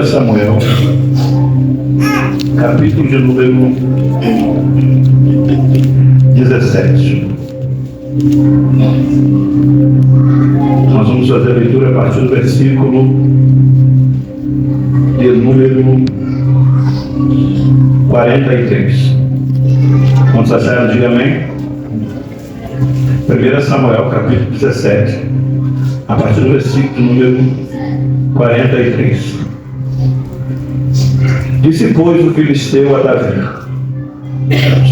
Samuel, capítulo de número 17. Nós vamos fazer a leitura a partir do versículo de número 43. Quando você acharam, diga amém. 1 Samuel, capítulo 17, a partir do versículo número 43. Disse, pois, o filisteu a Davi: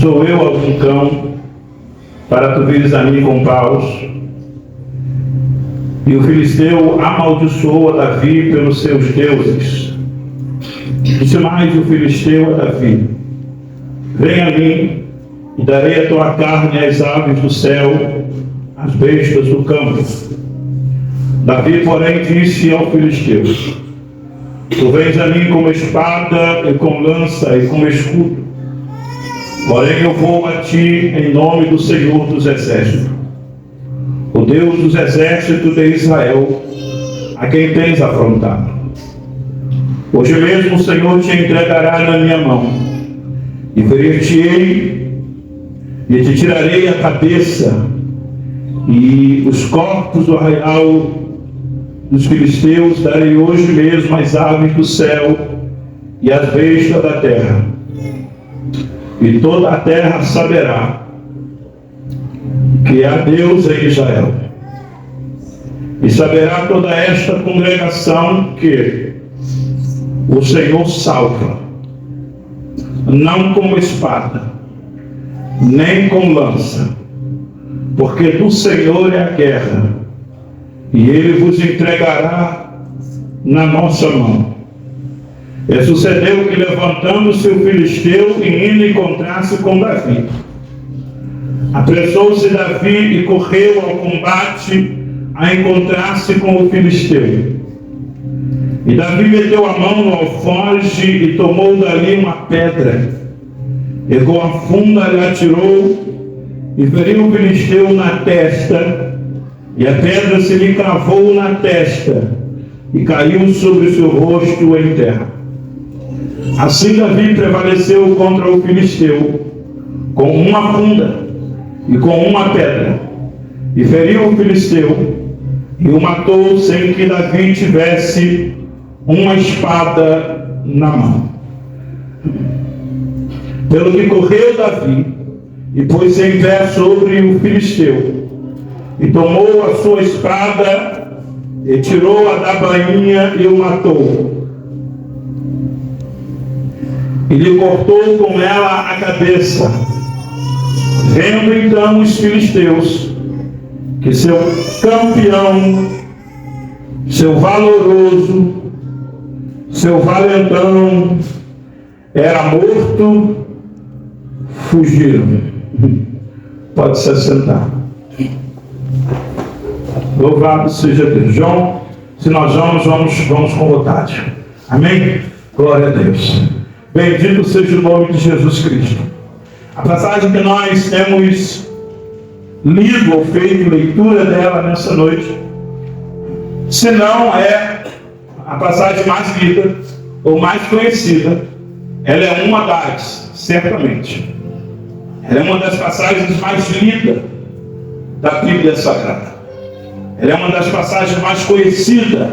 sou eu algum cão, para tu vires a mim com paus? E o filisteu amaldiçoou a Davi pelos seus deuses. Disse mais o filisteu a Davi: vem a mim, e darei a tua carne às aves do céu, às bestas do campo. Davi, porém, disse ao filisteu: tu vens a mim com espada e com lança e com escudo, porém eu vou a ti em nome do Senhor dos Exércitos, o Deus dos exércitos de Israel, a quem tens afrontado. Hoje mesmo o Senhor te entregará na minha mão, e ferir-te-ei, e te tirarei a cabeça e os corpos do arraial dos filisteus darei hoje mesmo às aves do céu e às bestas da terra. E toda a terra saberá que há Deus em Israel. E saberá toda esta congregação que o Senhor salva, não com espada, nem com lança, porque do Senhor é a guerra, e Ele vos entregará na nossa mão. E sucedeu que, levantando-se o filisteu e indo encontrar-se com Davi, apressou-se Davi e correu ao combate a encontrar-se com o filisteu. E Davi meteu a mão no alforje e tomou dali uma pedra, ergueu a funda, lhe atirou e feriu o filisteu na testa, e a pedra se lhe cravou na testa e caiu sobre o seu rosto em terra. Assim Davi prevaleceu contra o filisteu com uma funda e com uma pedra, e feriu o filisteu e o matou sem que Davi tivesse uma espada na mão. Pelo que correu Davi e pôs-se em pé sobre o filisteu, e tomou a sua espada e tirou-a da bainha e o matou. E lhe cortou com ela a cabeça. Vendo então os filisteus que seu campeão, seu valoroso, seu valentão era morto, fugiram. Pode se assentar. Louvado seja Deus. João, se nós vamos com vontade. Amém? Glória a Deus. Bendito seja o nome de Jesus Cristo. A passagem que nós temos lido ou feito leitura dela nessa noite, se não é a passagem mais lida ou mais conhecida, ela é uma das, certamente. Ela é uma das passagens mais lidas da Bíblia Sagrada. Ela é uma das passagens mais conhecidas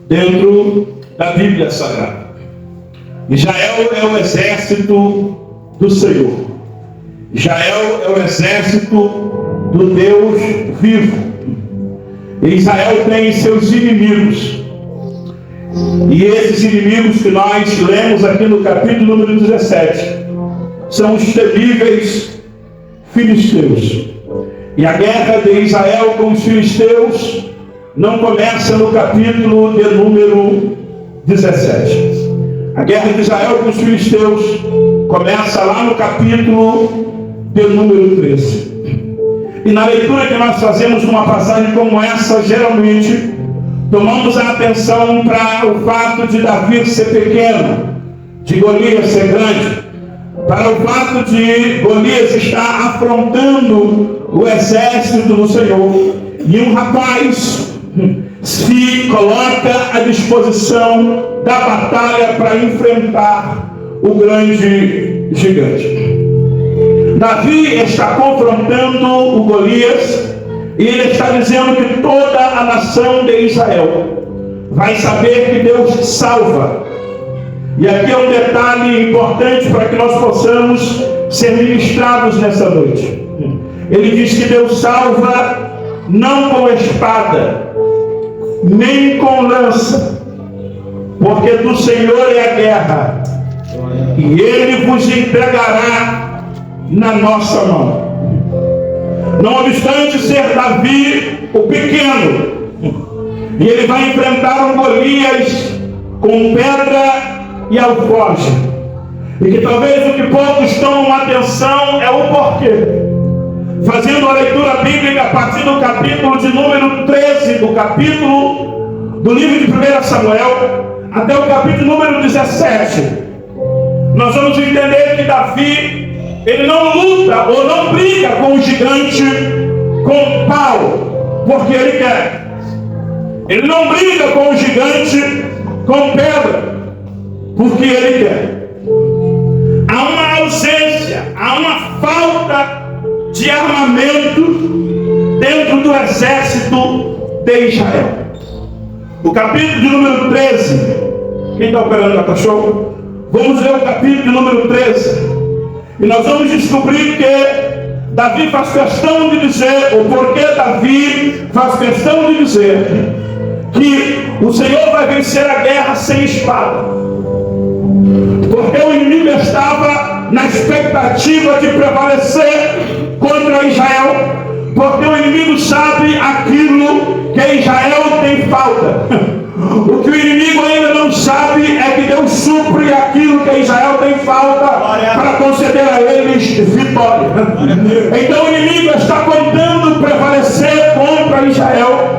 dentro da Bíblia Sagrada. Israel é o exército do Senhor. Israel é o exército do Deus vivo. E Israel tem seus inimigos. E esses inimigos que nós lemos aqui no capítulo número 17 são os temíveis filisteus. E a guerra de Israel com os filisteus não começa no capítulo de número 17. A guerra de Israel com os filisteus começa lá no capítulo de número 13. E na leitura que nós fazemos uma passagem como essa, geralmente tomamos a atenção para o fato de Davi ser pequeno, de Golias ser grande, para o fato de Golias estar afrontando o exército do Senhor, e um rapaz se coloca à disposição da batalha para enfrentar o grande gigante. Davi está confrontando o Golias e ele está dizendo que toda a nação de Israel vai saber que Deus salva. E aqui é um detalhe importante para que nós possamos ser ministrados nessa noite. Ele diz que Deus salva não com espada, nem com lança, porque do Senhor é a guerra, e Ele vos entregará na nossa mão. Não obstante ser Davi o pequeno, e ele vai enfrentar um Golias com pedra e alforje, e que talvez o que poucos tomam atenção é o porquê. Fazendo a leitura bíblica a partir do capítulo de número 13 do livro de 1 Samuel até o capítulo número 17, nós vamos entender que Davi, ele não luta ou não briga com o gigante com pau porque ele quer. Ele não briga com o gigante com pedra porque ele quer. Há uma ausência, há uma falta de armamento dentro do exército de Israel. O capítulo de número 13, quem está operando na cachorro? Vamos ler o capítulo de número 13 e nós vamos descobrir que Davi faz questão de dizer, ou porque Davi faz questão de dizer que o Senhor vai vencer a guerra sem espada, porque o inimigo estava na expectativa de prevalecer contra Israel, porque o inimigo sabe aquilo que Israel tem falta. O que o inimigo ainda não sabe é que Deus supre aquilo que Israel tem falta para conceder a eles vitória. Então o inimigo está tentando prevalecer contra Israel,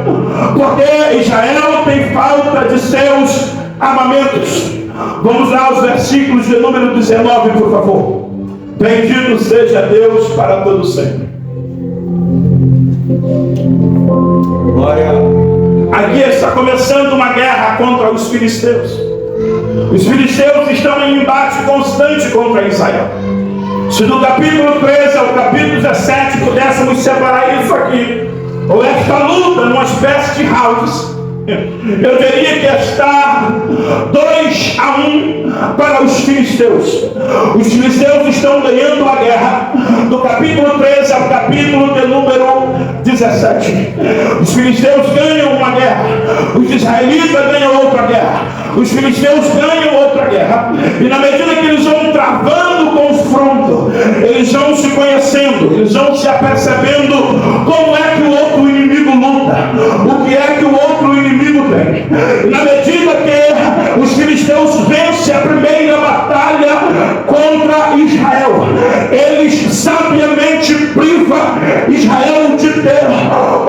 porque Israel tem falta de seus armamentos. Vamos lá aos versículos de número 19, por favor. Bendito seja Deus para todo sempre. Glória. Aqui está começando uma guerra contra os filisteus. Os filisteus estão em embate constante contra Israel. Se do capítulo 13 ao capítulo 17 pudéssemos separar isso aqui, ou esta luta numa espécie de rounds, eu teria que estar 2-1 para os filisteus. Os filisteus estão ganhando a guerra do capítulo 13 ao capítulo de número 17. Os filisteus ganham uma guerra, os israelitas ganham outra guerra, os filisteus ganham outra guerra, e na medida que eles vão travando o confronto, eles vão se conhecendo, eles vão se apercebendo como é que o outro inimigo luta, o que é que o outro inimigo tem. E na medida que os filisteus vencem a primeira batalha contra Israel, eles sabiamente privam Israel de ter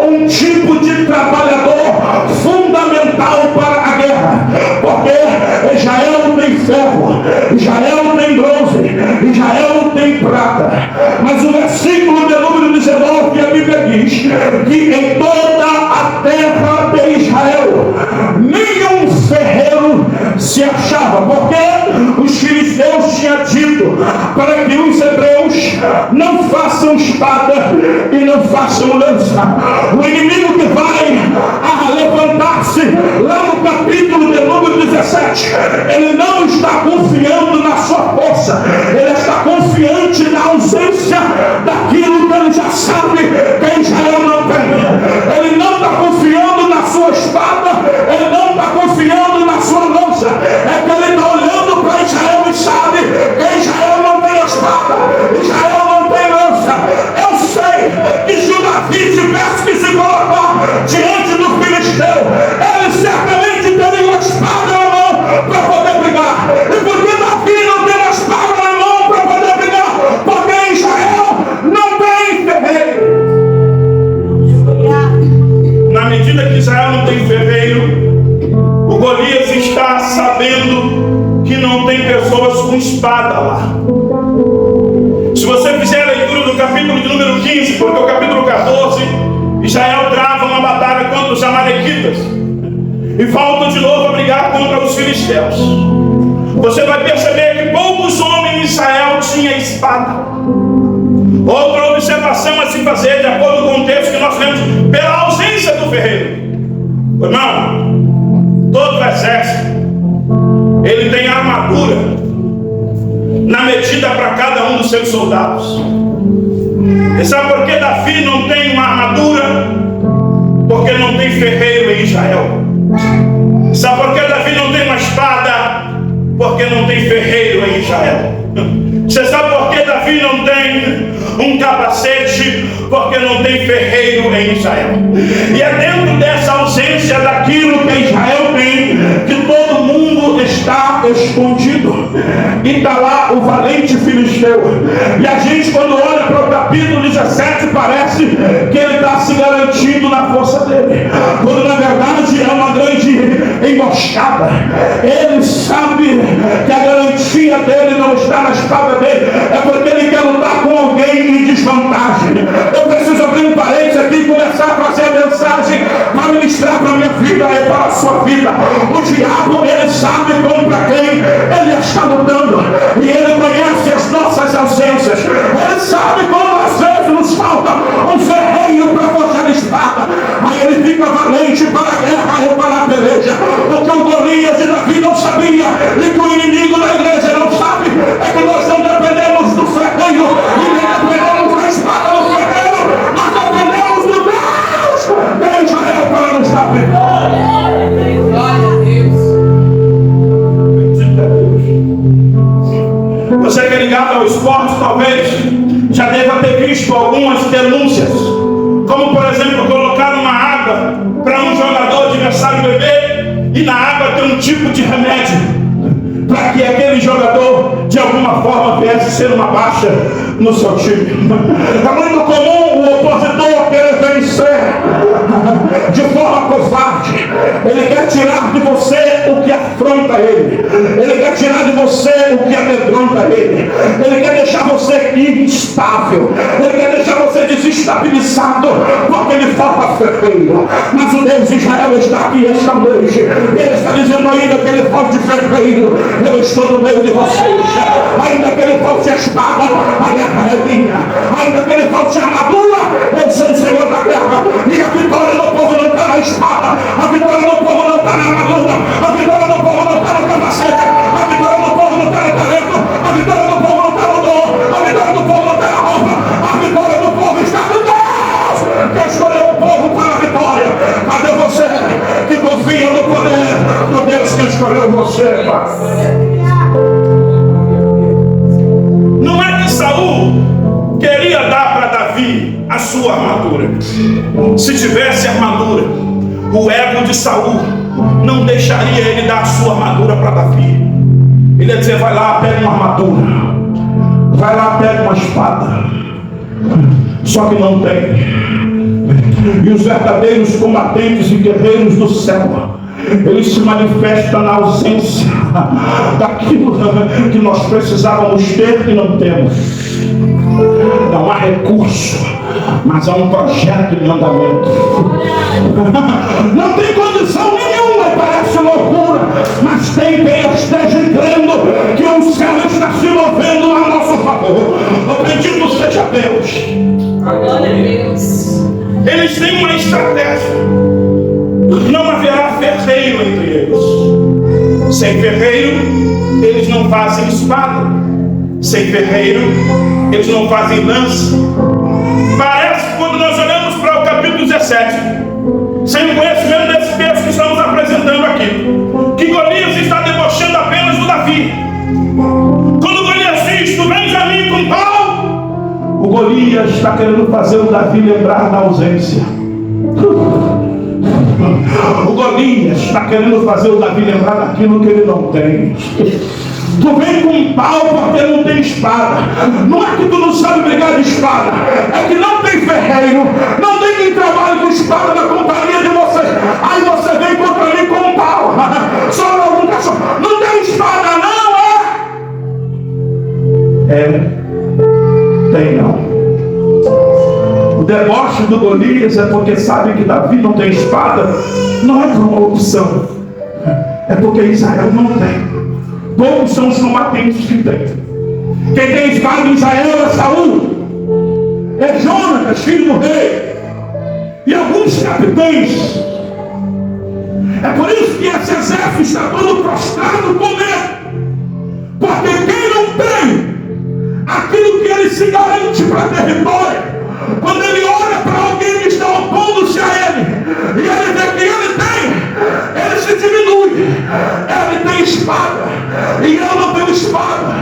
um tipo de trabalhador fundamental para a guerra, porque Israel tem ferro, Israel tem bronze, Israel tem prata, mas o versículo de número 19 a Bíblia diz que em toda a terra de Israel nenhum ferreiro se achava, porque os filisteus tinham dito para que os hebreus não façam espada e não façam lança. O inimigo que vai levantar-se lá no capítulo de número 17, ele não está confiando na sua força, ele está confiante na ausência daquilo que ele já sabe que Israel não tem. Ele não está confiando na sua espada, ele não está confiando na sua lança, é que ele está olhando para Israel e sabe que Israel não tem espada, Israel não tem lança. Eu sei que se o Davi tivesse que se colocar diante do filisteu, ele certamente teria uma espada na mão para poder brigar. E porque Davi não tem uma espada na mão para poder brigar? Porque Israel não tem ferreiro. Na medida que Israel não tem ferreiro, o Golias está sabendo que não tem pessoas com espada lá. Se você fizer a leitura do capítulo de número 15, porque o capítulo 14, Israel trava uma batalha contra os amalequitas. e voltam de novo a brigar contra os filisteus. Você vai perceber que poucos homens em Israel tinham espada. Outra observação a se fazer, de acordo com o texto que nós lemos, pela ausência do ferreiro. Irmão, todo o exército, ele tem armadura na medida para cada um dos seus soldados. E sabe por que Davi não tem uma armadura? Porque não tem ferreiro em Israel. Sabe por que Davi não tem uma espada? Porque não tem ferreiro em Israel. Você sabe por que Davi não tem um capacete? Porque não tem ferreiro em Israel. E é dentro dessa ausência daquilo que Israel tem que todo mundo está escondido. E está lá o valente filisteu. E a gente, quando olha para o capítulo 17, parece que ele está se garantindo na força dele, quando na verdade é uma grande emboscada. Ele sabe que a garantia dele não está na espada dele, é porque ele quer lutar com alguém em desvantagem. Eu preciso abrir um parênteses aqui e começar a fazer a mensagem para ministrar para a minha vida e para a sua vida. O diabo, ele sabe contra quem ele está lutando, e ele conhece as nossas ausências. Ele sabe quando às vezes nos falta um ferreiro para forjar a espada, aí ele fica valente para a guerra e para a peleja. O que o Golias e Davi não sabia, e que o inimigo da igreja não sabe, é que nós não dependemos do ferreiro, e nem dependemos da espada do ferreiro, nós dependemos do Deus de Israel para nos dar vitória. Glória a Deus. Você que é ligado ao esporte, talvez já deva ter visto algumas denúncias, como por exemplo colocar uma água para um jogador adversário beber, e na água tem um tipo de remédio para que aquele jogador de alguma forma viesse ser uma baixa no seu time. É muito comum o opositor querer vencer de forma covarde. Ele quer tirar de você o que afronta ele, ele quer tirar de você o que amedronta ele, ele quer deixar você instável, ele quer deixar você desestabilizado, porque lhe falta ferreiro. Mas o Deus de Israel está aqui esta noite, ele está dizendo ainda que ele falte ferreiro, eu estou no meio de vocês. Ainda que ele falte a espada, a guerra é minha. Ainda que ele falte a armadura, eu sou o Senhor da guerra. E a vitória do povo não está na espada, a vitória do povo não está na armadura, a vitória do povo não está no capacete, a vitória do povo não está no talento, a vitória do povo não está no dom, a vitória do povo não está na roupa, a vitória do povo está no Deus que escolheu o povo para a vitória. Cadê você que confia no poder do Deus que escolheu você, Pai? Não é que Saul queria dar para Davi a sua armadura. Se tivesse armadura, o ego de Saul não deixaria ele dar a sua armadura para Davi. Ele ia dizer: vai lá, pega uma armadura, vai lá, pega uma espada. Só que não tem. E os verdadeiros combatentes e guerreiros do céu, eles se manifestam na ausência daquilo que nós precisávamos ter e não temos. Não há recurso, mas há um projeto de mandamento. Não tem condição nenhuma, parece loucura, mas tem quem esteja crendo que o céu está se movendo a nosso favor. Bendito seja Deus. Glória a Deus. Eles têm uma estratégia. Não haverá ferreiro entre eles. Sem ferreiro, eles não fazem espada. Sem ferreiro, eles não fazem lança. Parece que quando nós olhamos para o capítulo 17, sem o conhecimento desse texto que estamos apresentando aqui, que Golias está debochando apenas do Davi. Quando Golias diz: tu vens a mim com pau, o Golias está querendo fazer o Davi lembrar da ausência. O Golias está querendo fazer o Davi lembrar daquilo que ele não tem. Tu vem com pau porque não tem espada. Não é que tu não sabe brigar de espada, é que não tem ferreiro, não tem quem trabalhe com espada na companhia de vocês. Aí você vem contra mim com um pau. Só não cachorro. Não tem espada, não é? É. Tem não. O deboche do Golias é porque sabe que Davi não tem espada. Não é por uma opção, é porque Israel não tem. Poucos são os combatentes que tem. Quem tem espada em Israel é Saul, é Jonatas, filho do rei, e alguns capitães. É por isso que esse exército está todo prostrado com medo, porque quem não tem aquilo que ele se garante para ter vitória, quando ele olha para alguém que está opondo-se a ele, e ele vê que ele tem, ele se diminui. Ele tem espada, e eu não tenho espada.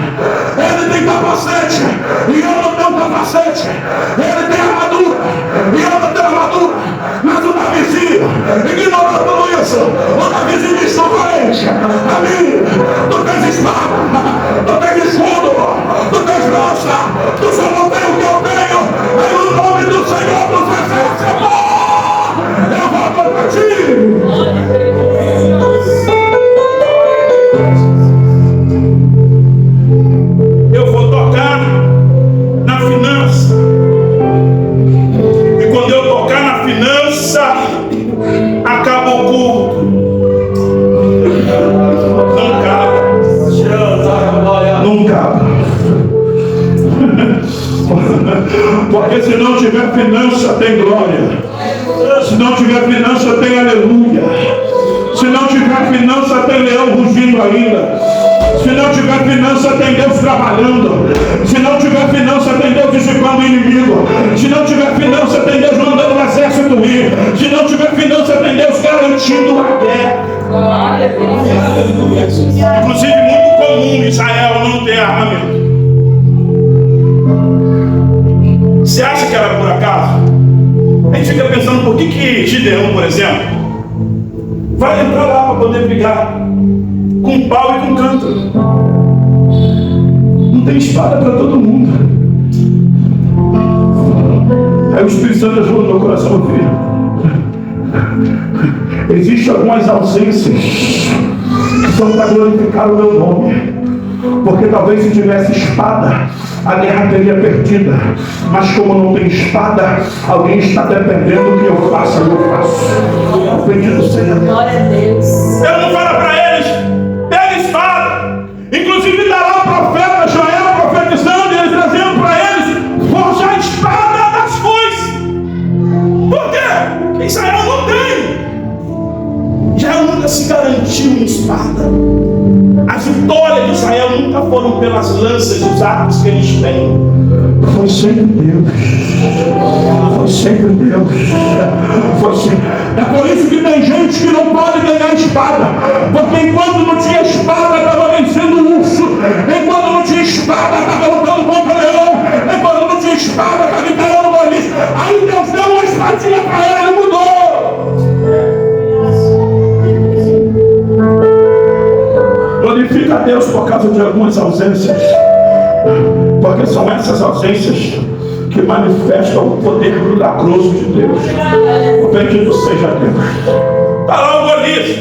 Ele tem capacete, e eu não tenho capacete. Ele tem armadura, e eu não tenho armadura. Mas o Davizinho ignorou tudo isso. O Davizinho disse: não valente a mim, tu tens espada, tu tens escudo, tu tens lança, tu só não tem o que eu tenho. Aí o nome do Senhor dos Exércitos, eu vou contra ti. Eu vou tocar na finança, e quando eu tocar na finança, acaba o culto. Não cabe. Não cabe. Porque se não tiver finança, tem glória. Se não tiver finança, tem aleluia. Se não tiver finança, tem leão rugindo ainda. Se não tiver finança, tem Deus trabalhando. Se não tiver finança, tem Deus dissipando o inimigo. Se não tiver finança, tem Deus mandando o exército ir. Se não tiver finança, tem Deus garantindo a guerra. Inclusive, muito comum Israel não ter armamento. Você acha que era por acaso? A gente fica pensando por que Gideão, por exemplo, vai entrar lá para poder brigar com pau e com canto. Não tem espada para todo mundo. Aí o Espírito Santo ajuda no meu coração, filho. Existem algumas ausências que são para glorificar o meu nome. Porque talvez se tivesse espada, a guerra teria perdida. Mas como não tem espada, alguém está dependendo do que eu faça, eu faço. Bendito seja Deus. Glória a Deus. Eu não falo para eles: pega espada. Inclusive está lá o profeta Joel profetizando, e eles trazendo para eles: forja a espada das foices. Por quê? Porque Israel não tem. Israel nunca se garantiu em espada. As vitórias de Israel nunca foram pelas lanças e os arcos que eles têm. Foi sempre Deus. Foi sempre Deus. Foi sempre. É por isso que tem gente que não pode ganhar espada. Porque enquanto não tinha espada, estava vencendo o urso. Enquanto não tinha espada, estava lutando contra o leão. Enquanto não tinha espada, estava encarando o Golias. Aí Deus deu uma espadinha para ele e mudou. Glorifica a Deus por causa de algumas ausências, porque são essas ausências que manifestam o poder milagroso de Deus. Bendito seja Deus. Está lá o Golias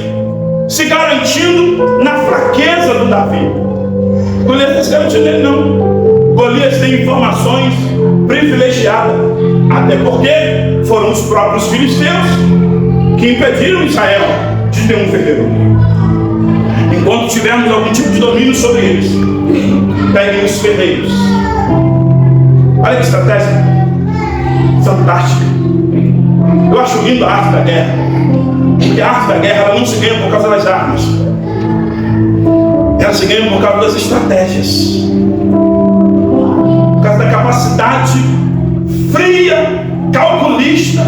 se garantindo na fraqueza do Davi. Golias não se garantiu nele, não. Golias tem informações privilegiadas, até porque foram os próprios filisteus que impediram Israel de ter um ferreiro. Enquanto tivermos algum tipo de domínio sobre eles, peguem os ferreiros. Olha que estratégia fantástica. Eu acho lindo a arte da guerra, porque a arte da guerra ela não se ganha por causa das armas, ela se ganha por causa das estratégias, por causa da capacidade fria, calculista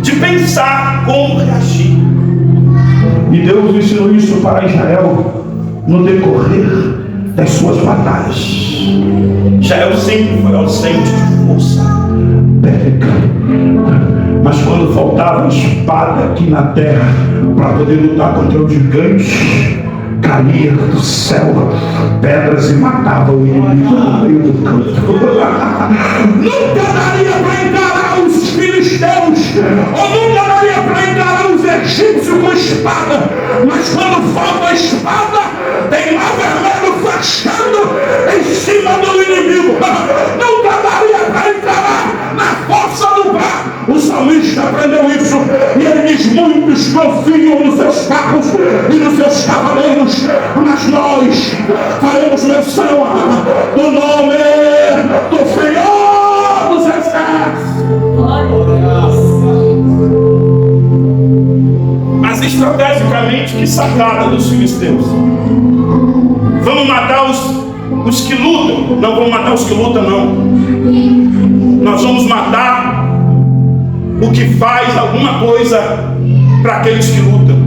de pensar como reagir. E Deus ensinou isso para Israel no decorrer das suas batalhas. Israel sempre foi ausente de força bélica. Mas quando faltava espada aqui na terra para poder lutar contra o gigante, caía do céu pedras e matava o inimigo no meio do campo. Nunca daria para encarar os filisteus, ou nunca daria para encarar os egípcios com espada. Mas quando falta a espada, tem mar vermelho fechando em cima do inimigo. Nunca daria para encarar na força do braço. salmista aprendeu isso. E ele diz: muitos confiam nos seus carros e nos seus cavaleiros, mas nós faremos menção do nome do Senhor dos Exércitos. Mas estrategicamente, que sacada dos filisteus. Vamos matar os que lutam. Não vamos matar os que lutam, não. Nós vamos matar o que faz alguma coisa para aqueles que lutam.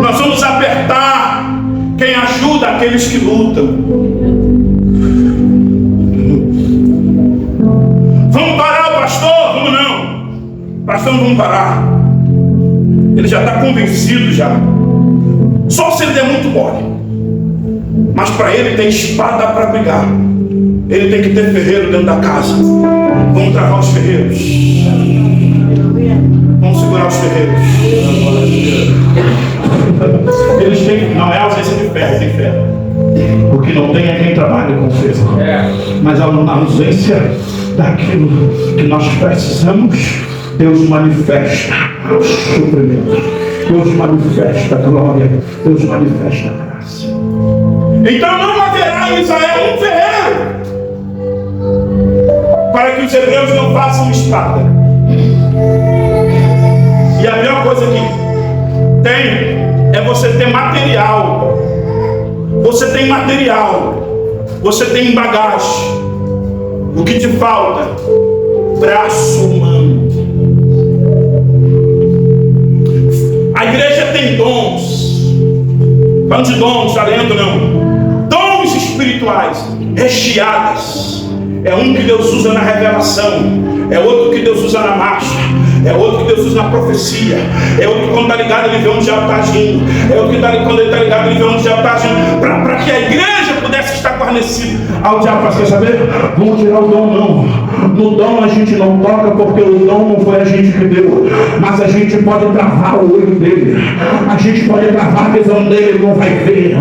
Nós vamos apertar quem ajuda aqueles que lutam. Vamos parar o pastor? Vamos não. Pastor, não vamos parar. Ele já está convencido já. Só se ele der muito mole. Mas para ele tem espada para brigar. Ele tem que ter ferreiro dentro da casa. Vamos travar os ferreiros. Vamos segurar os ferreiros. Eles têm, não é ausência de fé, tem fé. Porque não tem quem trabalhe com fé. Mas a ausência daquilo que nós precisamos, Deus manifesta o suprimento. Deus manifesta a glória. Deus manifesta a graça. Então não haverá em Israel um ferreiro para que os hebreus não façam espada. E a melhor coisa que tem é você ter material. Você tem material. Você tem bagagem. O que te falta? Braço humano. A igreja tem dons. Falando de dons, talento não. Dons espirituais recheadas. É um que Deus usa na revelação, é outro que Deus usa na marcha, é outro que Deus usa na profecia, é outro que quando está ligado ele vê onde já está agindo, é outro que quando ele está ligado ele vê onde já está agindo, para que a igreja pudesse estar guarnecida. Aí o diabo faz, quer saber? Vamos tirar o dom não. No dom a gente não toca porque o dom não foi a gente que deu, mas a gente pode travar o olho dele, a gente pode travar a visão dele, ele não vai ver,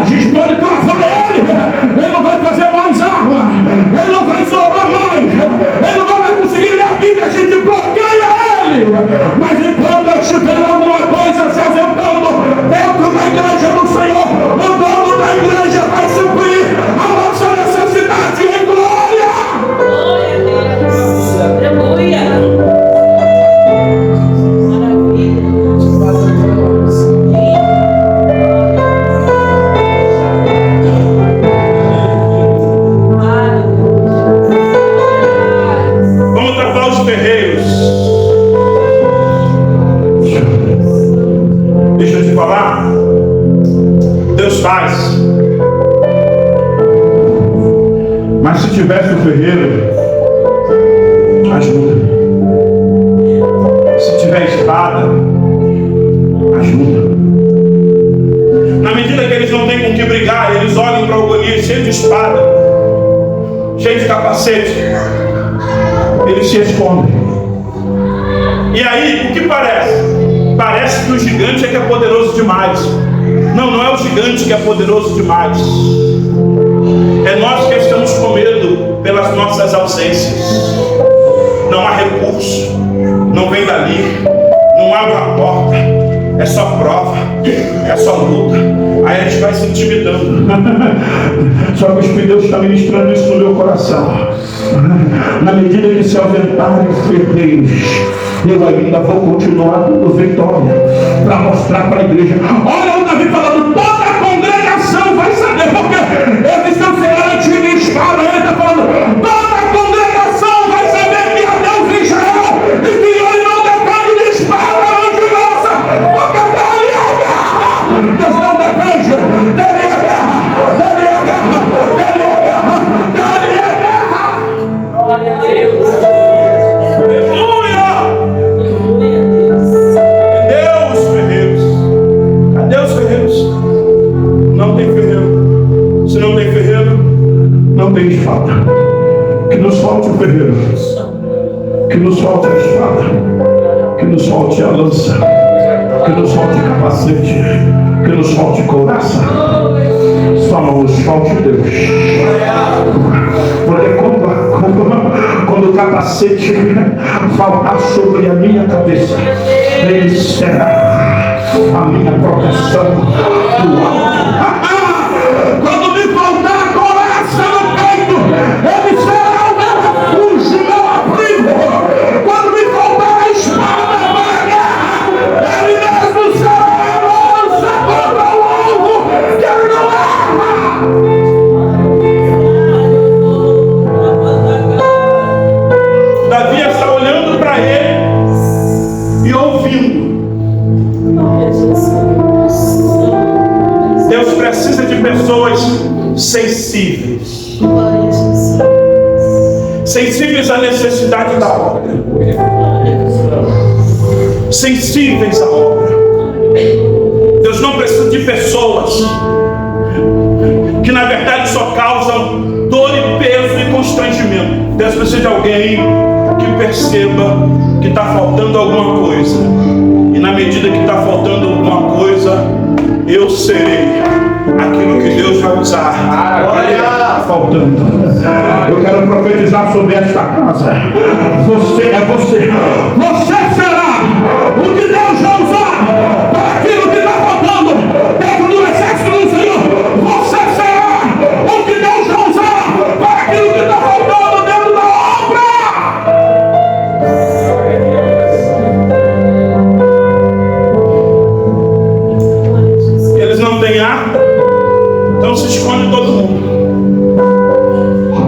a gente pode travar ele não vai fazer mais arma, ele não vai sobrar mais, ele não vai conseguir ler a Bíblia, a gente bloqueia ele. Mas enquanto eu estiver alguma coisa se ausentando dentro da igreja do Senhor, o dono da igreja vai suprir a nossa necessidade em glória. Glória a Deus. Aleluia. Mas se tivesse o ferreiro, ajuda. Se tiver espada, ajuda. Na medida que eles não têm com que brigar, eles olham para o Golias cheio de espada, cheio de capacete, eles se escondem. E aí, o que parece? Parece que o gigante é que é poderoso demais. Não, não é o gigante que é poderoso demais. É nós que estamos com medo pelas nossas ausências. Não há recurso, não vem dali, não abre a porta, é só prova, é só luta. Aí a gente vai se intimidando. Só que o Espírito de Deus está ministrando isso no meu coração. Na medida que se aumentarem os ferreiros, eu ainda vou continuar dando vitória para mostrar para a igreja. Olha o Davi falando, toda a congregação vai saber, porque eles estão sendo time espada. Ele está falando, toda a congregação vai saber que há Deus em Israel e que ele não depende de espada onde lança, porque dele é a guerra. Deus não depende, dele é a guerra, dele é a guerra, dele é a guerra, dele é a guerra. Glória a Deus. Não tem espada. Que nos falte o ferreiro. Que nos falte a espada. Que nos falte a lança. Que nos falte capacete. Que nos falte couraça. Só não nos falte Deus. Porque quando quando o capacete faltar sobre a minha cabeça, ele será a minha proteção do alto. Quando me faltar a coraça no peito, ele será o meu refúgio, meu abrigo. Quando me faltar a espada para a guerra, ele mesmo será a lança contra o alvo, que ele não erra. Davi está olhando para ele e ouvindo. Deus precisa de pessoas sensíveis. Sensíveis à necessidade da obra. Sensíveis à obra. Deus não precisa de pessoas que na verdade só causam dor e peso e constrangimento. Deus precisa de alguém que perceba que está faltando alguma coisa. E na medida que está faltando alguma coisa, eu serei aquilo que Deus vai usar. Olha, está faltando. Eu quero profetizar sobre esta casa. Você é você. Você será o que Deus vai usar para aquilo que está faltando dentro do exército do Senhor. Você será o que Deus vai usar para aquilo que está faltando dentro da obra. Eles não têm arma, então se esconde todo mundo.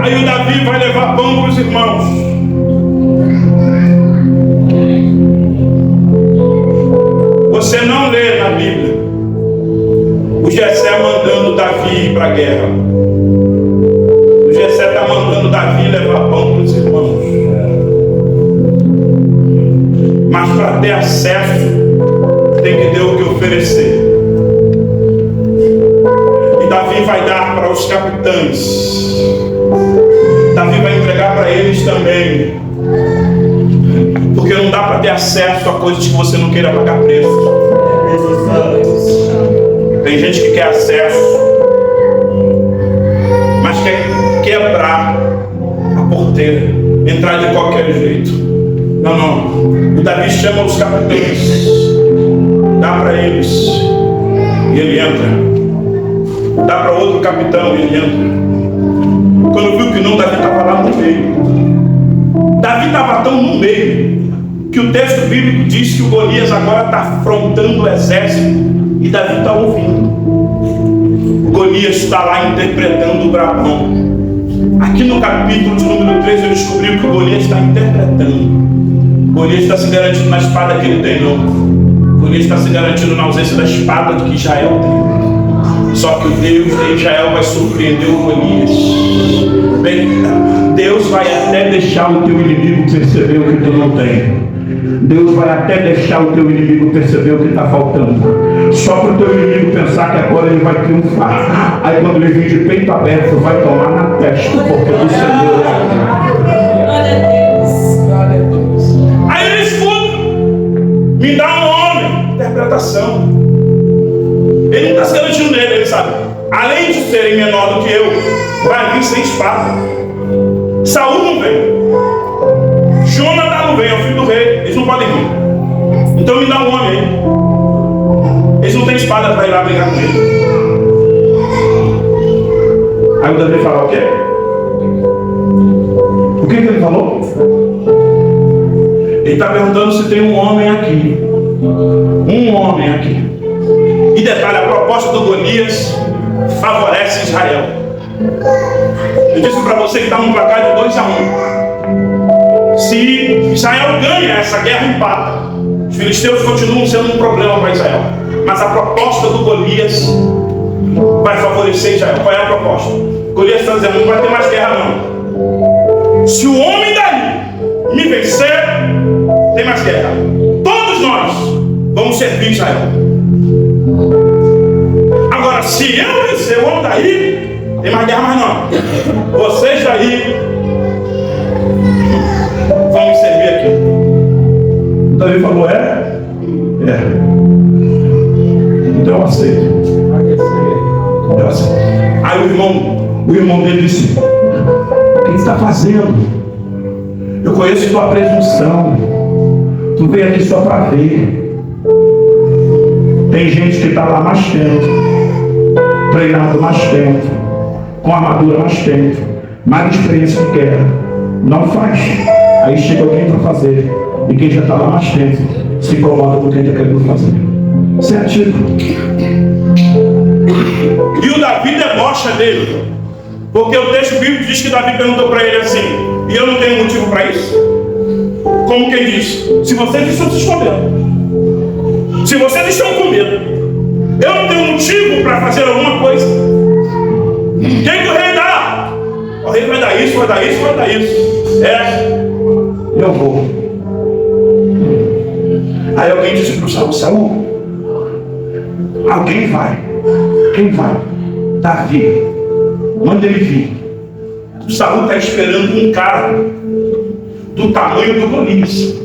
Aí o Davi vai levar pão para os irmãos. Você não lê na Bíblia o Jessé mandando Davi ir para a guerra. O Jessé está mandando Davi levar pão para os irmãos. Mas para ter acesso, tem que ter o que oferecer. E Davi vai dar para os capitães. Davi vai entregar para eles também. Porque não dá para ter acesso a coisas que você não queira pagar preço. Tem gente que quer acesso, mas quer quebrar a porteira, entrar de qualquer jeito. Não. O Davi chama os capitães, dá para eles e ele entra. Dá para outro capitão e ele entra. Quando viu que não, Davi estava lá no meio. Davi estava tão no meio que o texto bíblico diz que o Golias agora está afrontando o exército e Davi está ouvindo. O Golias está lá interpretando o bravão. Aqui no capítulo de número 3 eu descobri que o Golias está interpretando. O Golias está se garantindo na espada que ele tem, não. O Golias está se garantindo na ausência da espada que Israel tem. Só que o Deus de Israel vai surpreender o Golias. Bem, Deus vai até deixar o teu inimigo perceber o que tu não tem. Deus vai até deixar o teu inimigo perceber o que está faltando. Só para o teu inimigo pensar que agora ele vai triunfar. Aí quando ele vir de peito aberto, vai tomar na testa, porque do Senhor é aqui. Aí ele escuta. Me dá um homem. Interpretação. Ele não está se garantindo nele, ele sabe. Além de serem menor do que eu, vai vir sem espada. Saul não vem. Jonathan não vem, é o filho do rei. Eles não podem vir. Então me dá um homem aí. Eles não têm espada para ir lá brigar com ele. Aí o Davi fala o quê? O que ele falou? Ele está perguntando se tem um homem aqui. Um homem aqui. E detalhe, a proposta do Golias favorece Israel. Eu disse para você que está num placar de 2-1. Se Israel ganha, essa guerra empata. Os filisteus continuam sendo um problema para Israel. Mas a proposta do Golias vai favorecer Israel. Qual é a proposta? Golias está dizendo, não vai ter mais guerra não. Se o homem daí me vencer, tem mais guerra. Todos nós vamos servir Israel. Agora, se eu vencer o homem daí, tem mais guerra mais não. Vocês daí vão me servir aqui. Davi falou, é? Então eu aceito. Aí o irmão dele disse, o que ele está fazendo? Eu conheço tua presunção. Tu veio aqui só para ver. Tem gente que está lá mais tempo, treinado mais tempo, com armadura mais tempo, mais experiência que quer. Não faz. Aí chega alguém para fazer. E quem já está lá mais tempo se incomoda com quem está querendo fazer. Certinho. E o Davi debocha dele. Porque o texto bíblico diz que Davi perguntou para ele assim: e eu não tenho motivo para isso? Como quem diz: se vocês estão se escondendo, se vocês estão com medo, eu não tenho motivo para fazer alguma coisa. Quem que o rei dá? O rei vai dar isso, vai dar isso, vai dar isso. Eu vou. Aí alguém disse para o Saul: Saul, alguém vai. Quem vai? Davi. Manda ele vir. O Saul está esperando um cara do tamanho do Golias.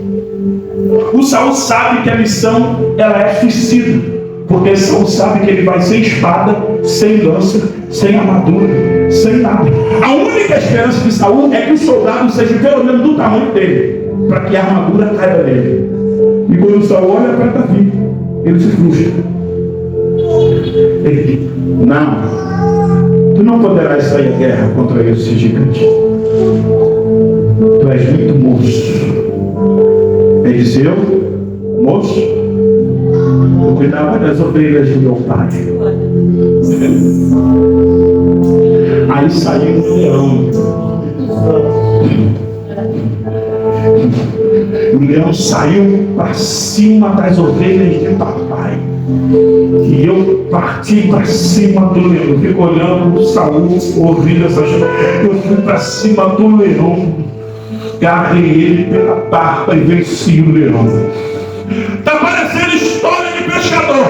O Saul sabe que a missão ela é suicida, porque Saul sabe que ele vai sem espada, sem lança, sem armadura, sem nada. A única esperança de Saul é que o soldado seja pelo menos do tamanho dele, para que a armadura caiba nele. E quando Saul olha para Davi, ele se frustra. Ele diz: não, tu não poderás sair à guerra contra esse gigante. Tu és muito moço. Ele disse: eu, moço, eu cuidava das ovelhas do meu pai. Aí saiu um leão. O leão saiu para cima das ovelhas de papai. E eu parti para cima do leão. Eu fico olhando o Saul, ouvindo essas coisas. Eu fui para cima do leão, agarrei ele pela barba e venci o leão. Está parecendo história de pescador.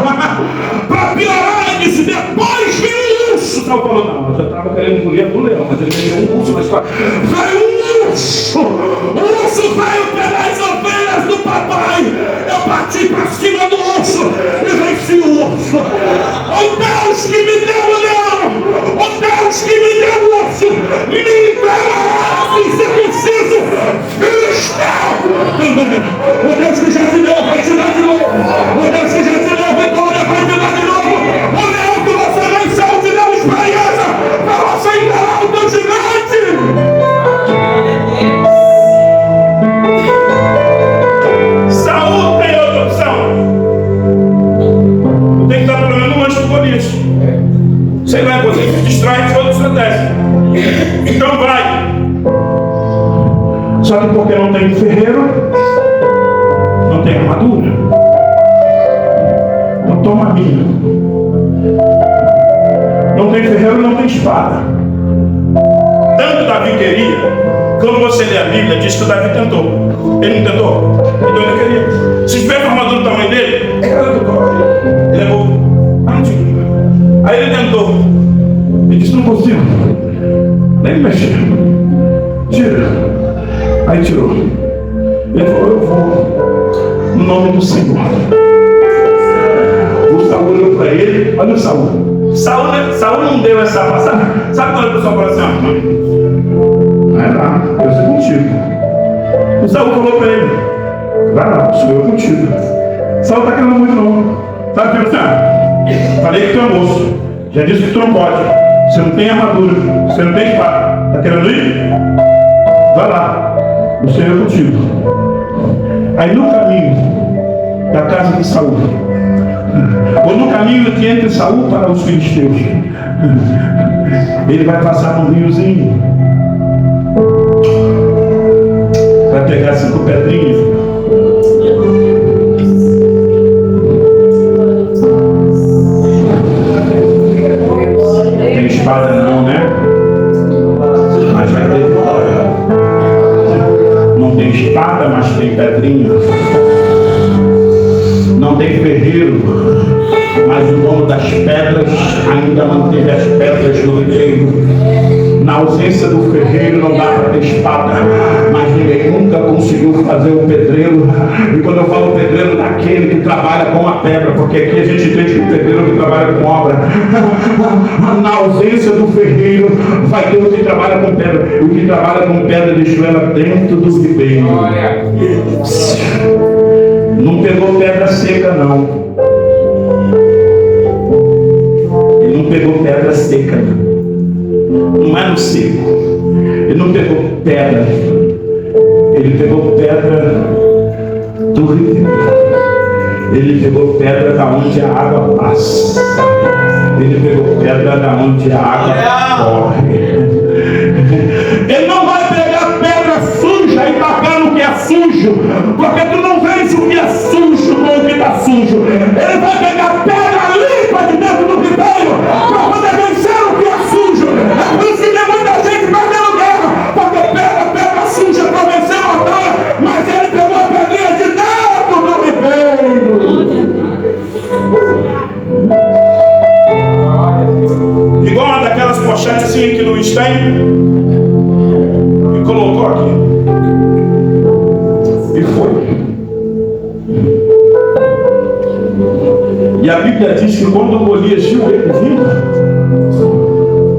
Para piorar, ele disse: depois veio um urso. Saul falou: não, eu já estava querendo engolir do leão, mas ele veio um urso na história. Veio um urso. O urso veio pelas ovelhas do papai. Eu parti para cima do urso e venci o urso. O Deus que me deu o leão, o Deus que me deu o urso, me liberou se preciso. O Deus que já te deu vai te dar de novo. O Deus que já te deu vitória vai te dar de novo. O leão que você venceu te deu experiência para você encarar o teu gigante. Saul tem outra opção. Eu tenho que dar pelo menos um anjo por isso. Sei lá, você se distrai de outra estratégia. Então vai. Só que porque não tem ferreiro, não tem armadura. Então toma a minha. Não tem ferreiro, não tem espada. Tanto Davi queria, quando você lê a Bíblia, diz que o Davi tentou. Ele não tentou? Então ele queria. Se tiver a armadura do tamanho dele, é claro que eu toco. Ele é bom. Ah, não tinha. Aí ele tentou. Ele disse: não consigo. Nem mexer. Tira. Aí tirou. Ele falou: eu vou no nome do Senhor. O Saul olhou para ele. Olha o Saul. Saul não deu essa passagem. Sabe quando a pessoa fala assim: vai lá, eu sou contigo. O Saul falou para ele: vai lá, sou eu contigo. Saul está querendo muito não. Sabe o que assim? Falei que tu é moço. Já disse que tu não pode. Você não tem armadura. Você não tem espada. Está querendo ir? Vai lá. O Senhor é contigo. Aí no caminho da casa de Saul, ou no caminho que entre Saul para os filisteus, ele vai passar num riozinho, vai pegar 5 pedrinhas. Não tem espada não, né? Mas vai ter vitória. Não tem espada, mas tem pedrinha. Não tem ferreiro, mas o dono das pedras ainda manteve as pedras do ribeiro. Na ausência do ferreiro não dá para ter espada, mas ninguém nunca conseguiu fazer o pedreiro. E quando eu falo pedreiro, daquele que trabalha com a pedra, porque aqui a gente entende que o pedreiro que trabalha com obra, na ausência do ferreiro, vai ter o que trabalha com pedra. E o que trabalha com pedra deixou ela dentro do ribeiro. Não pegou pedra seca, não. Ele não pegou pedra seca, não. Não é no seco. Ele não pegou pedra. Ele pegou pedra do rio. Ele pegou pedra da onde a água passa. Ele pegou pedra da onde a água corre. Ele não vai pegar pedra suja e tacar no que é sujo, porque tu não vês o que é sujo com o que está sujo. Ele vai pegar pedra limpa de dentro do ribeiro para poder vencer o que é sujo. É por isso que tem muita gente perdendo guerra, porque pega pedra suja para vencer a batalha, mas ele pegou a pedrinha de dentro do ribeiro. Igual uma daquelas pochetes assim que Luiz tem e colocou aqui e foi. E a Bíblia diz que quando o Golias viu ele vindo,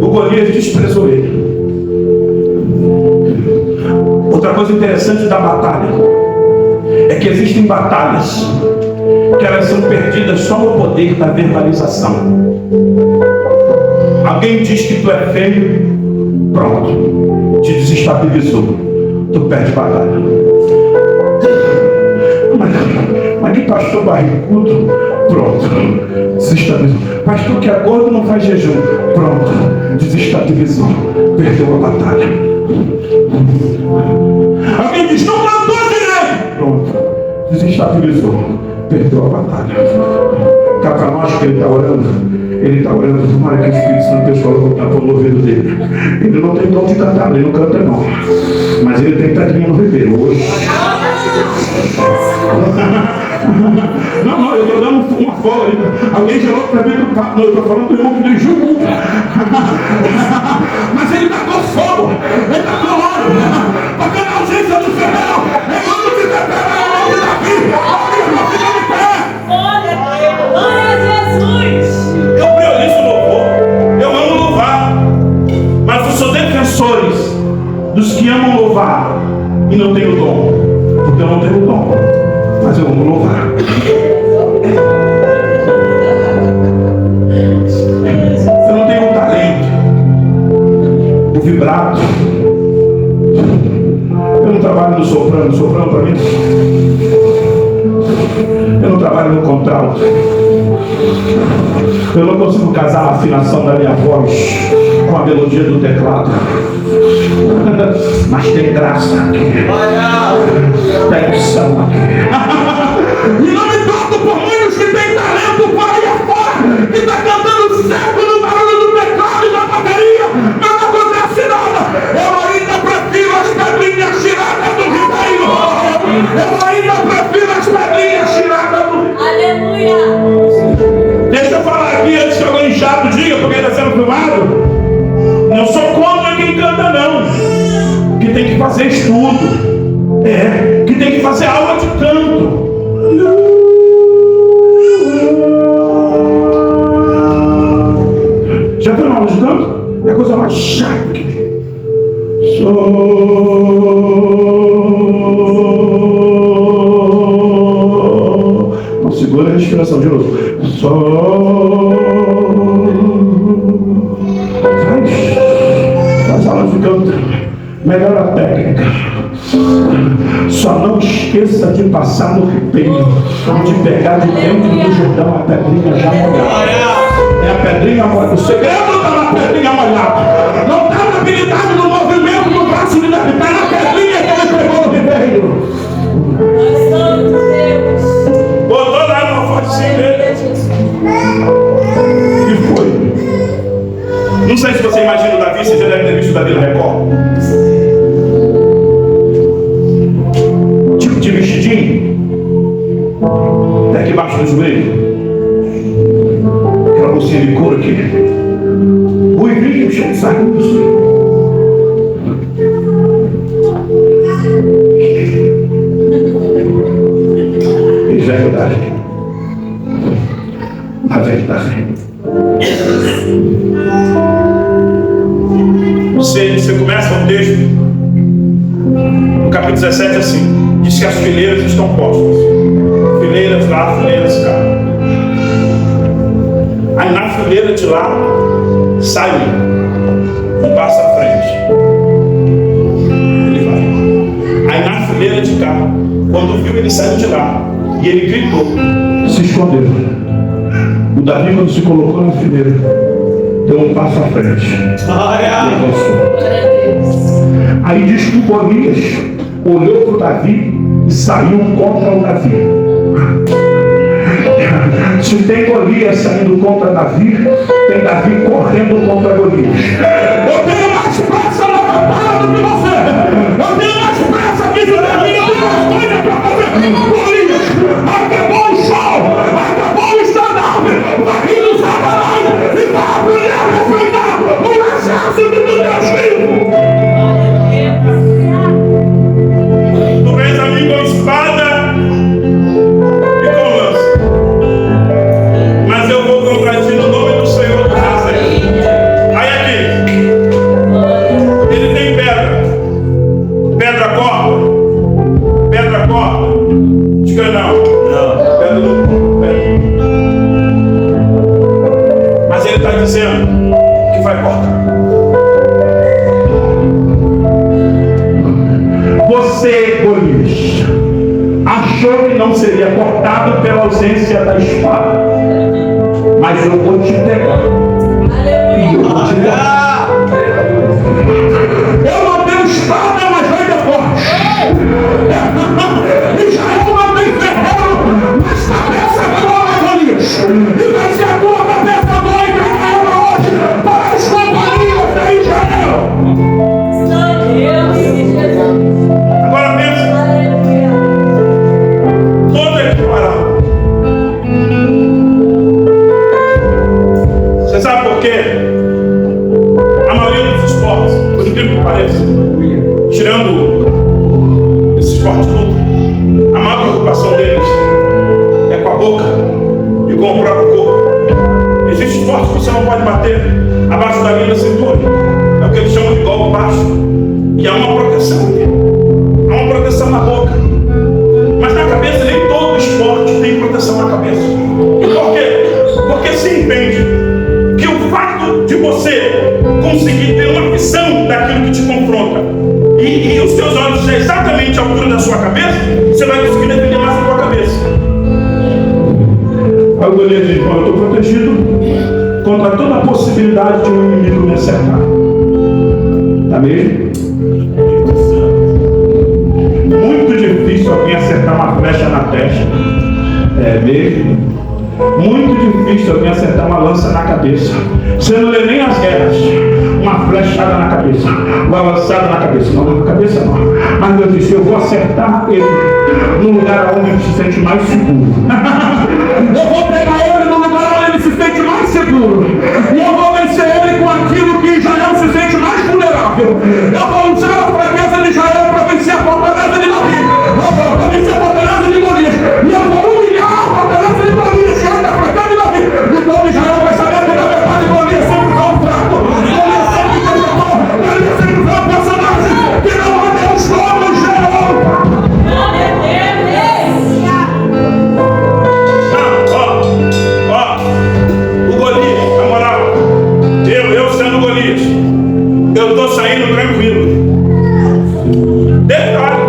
o Golias desprezou ele. Outra coisa interessante da batalha é que existem batalhas que elas são perdidas só no poder da verbalização. Alguém diz que tu é feio, pronto, te desestabilizou, tu perde batalha. Mas que pastor barrigudo, pronto, desestabilizou. Pastor que é gordo não faz jejum, pronto, desestabilizou, perdeu a batalha. Alguém diz, não cantou direito, pronto, desestabilizou, perdeu a batalha. Cá para nós que ele está orando, tomara que o Espírito Santo pessoal voltar para o ouvido dele. Ele não tem dom de cantar, ele não canta não, mas ele tem pedrinha no ribeiro hoje. Não, eu estou dando uma folga ainda. Alguém gerou para mim do papo, não, eu estou falando do irmão que deixou. Mas ele está com fogo, ele está com óleo, porque na ausência do ferreiro, é quando te prepara a mão de Davi, não fica de pé. Glória a Deus. Glória a Jesus. Eu priorizo o louvor, eu amo louvar, mas eu sou defensores dos que amam louvar e não tenho dom, porque eu não tenho dom, mas eu amo louvar. Eu não tenho o talento, o vibrato. Eu não trabalho no soprano para mim. Eu não trabalho no contralto. Eu não consigo casar a afinação da minha voz com a melodia do teclado. Mas tem graça aqui. Tem unção aqui. E não me toco por muitos que têm talento para ir afora, que está cantando certo no barulho do teclado e da bateria, mas não acontece nada. Eu ainda prefiro as pedrinhas tiradas do ribeiro. Eu ainda prefiro as pedrinhas tiradas do ribeiro. Aleluia. Deixa eu falar aqui antes que alguém chato diga, porque está sendo filmado. Não sou contra quem canta não, que tem que fazer estudo, que tem que fazer aula de canto. Já foi uma aula de canto? É a coisa mais chata que tem. Não, segura a respiração de novo. Faz aula de canto. Melhora a técnica. Só não esqueça de passar no ribeiro e de pegar de dentro do Jordão a pedrinha já molhada. É a pedrinha molhada. O segredo está na pedrinha molhada. Não está na habilidade do movimento do braço de Davi. Está na pedrinha que ele pegou no ribeiro. Santo Deus. Botou lá numa foto assim dele. E foi. Não sei se você imagina o Davi, você já deve ter visto o Davi na Record. Tipo de vestidinho, até aqui embaixo do joelho, aquela bolsinha de couro aqui, ruivinho, cheio de sarrinhos. verdade. A verdade. Você começa o texto, no capítulo 17, assim, diz que as fileiras estão postas. Fileiras lá, fileiras cá. Aí na fileira de lá, sai um passa à frente. Ele vai. Aí na fileira de cá, quando viu ele saiu de lá, e ele gritou, se escondeu. O Davi, quando se colocou na fileira, deu um passo à frente. Aí diz que o Golias olhou para o Davi e saiu contra o Davi. Se tem Golias saindo contra Davi, tem Davi correndo contra Golias. Eu tenho mais pressa na batalha do que você. Eu tenho mais pressa aqui do Davi. Eu tenho mais coisa para fazer. Golias, acabou o sol, acabou o estandarte, vai vir os abalões e vai aprender a respeitar o exército do Deus vivo. Tu vens a mim com espada e com lança, mas eu vou contra ti no nome do Senhor dos Exércitos. Aí aqui, ele tem pedra. Pedra corta. Pedra corta. Diga não. Pedra não corta. Mas ele está dizendo que vai cortar. Você, Golias, achou que não seria cortado pela ausência da espada, mas eu vou te pegar. E eu vou te pegar. Eu não tenho espada, mas vai ter forte. Israel não tem ferreiro, mas cabeça boa, Golias. E vai ser a tua cabeça boa em Israel hoje, para as companhias de Israel. Agora pensa, todo equiparado. Você sabe por quê? A maioria dos esportes, por incrível que pareça, tirando esse esporte luta, a maior preocupação deles é com a boca e com o próprio corpo. Existe esporte que você não pode bater abaixo da linha da cintura. É o que eles chamam de golpe baixo. E há uma proteção aqui. Há uma proteção na boca. Mas na cabeça, nem todo esporte tem proteção na cabeça. E por quê? Porque se entende que o fato de você conseguir ter uma visão daquilo que te confronta e os seus olhos estão exatamente à altura da sua cabeça, você vai conseguir defender mais a sua cabeça. Aí o Golias diz, eu estou protegido contra toda a possibilidade de um inimigo me acertar. Tá mesmo? Muito difícil alguém acertar uma flecha na testa. É mesmo? Muito difícil alguém acertar uma lança na cabeça. Você não lê nem as guerras. Uma flechada na cabeça, uma lançada na cabeça. Não, na cabeça não. Mas Deus disse, eu vou acertar ele no lugar onde ele se sente mais seguro. Eu vou pegar ele no lugar onde ele se sente mais seguro. E eu vou vencer ele com aquilo que Israel se sente mais vulnerável. Eu vou usar a fraqueza de Israel para vencer a fortaleza de Davi. Eu vou vencer a fortaleza de Golias. E eu vou humilhar a fortaleza de Golias diante da fraqueza de Davi. Então Israel vai saber que na verdade Golias sempre foi um fraco. Golias sempre derrotou. Golias sempre foi um personagem que não há Deus como Israel. O Golias, na moral, eu sendo Golias, eu estou saindo tranquilo. Detalhe,